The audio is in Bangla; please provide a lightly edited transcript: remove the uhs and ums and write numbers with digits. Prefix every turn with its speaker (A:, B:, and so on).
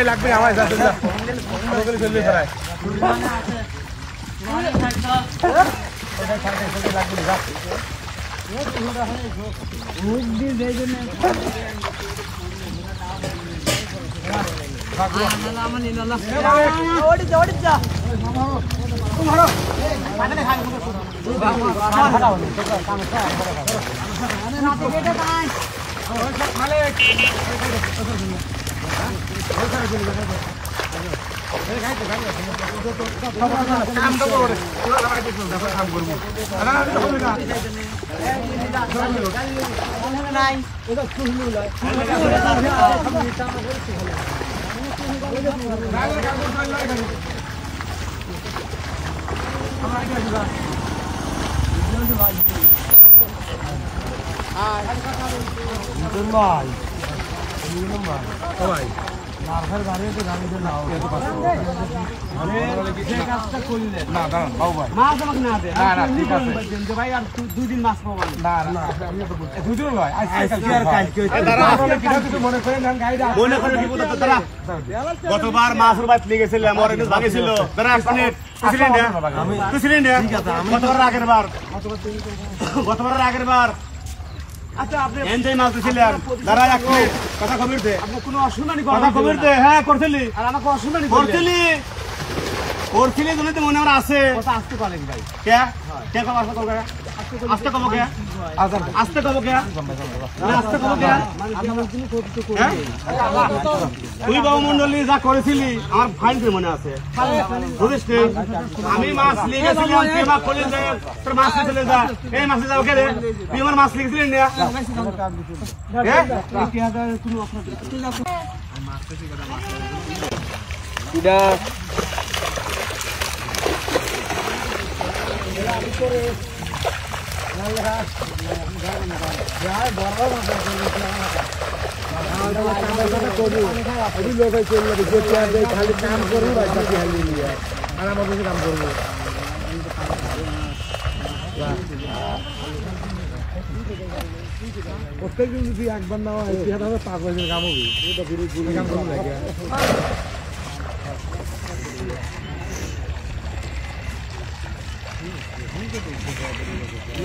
A: লাগবে আমার
B: গতবার মাছের বাইত লেগেছিলাম ভাগেছিল গতবার আগের বার আচ্ছা আপনি এনজয় মাছ দিছিলেন দাঁড়া এক মিনিট কথা খবর দে আপনি কোনো অসুবিধা নেই কথা খবর দে হ্যাঁ করছিলি আর আমাকে অসুবিধা নেই করছিলি তুমি তো মনে আছে কথা আসতে পারেন ভাই কে কে কব আসতে কব আসতে কব কে আসতে কব কে আসতে কব কে তুই বাবু মন্ডলী যা করেছিলি আমার ফাইন করে মনে আছে বুঝিস আমি মাছ নিয়ে গেছিলাম কে মাছ করলেন যে তোর মাছ চলে যা এই মাছ যাও কে রে তুই আমার মাছ লিখেছিলেন না এটা
A: প্রত্যেকদিন যদি একবার নেওয়া হয় 5 বছর কাম হবে কাম করবো লাগে না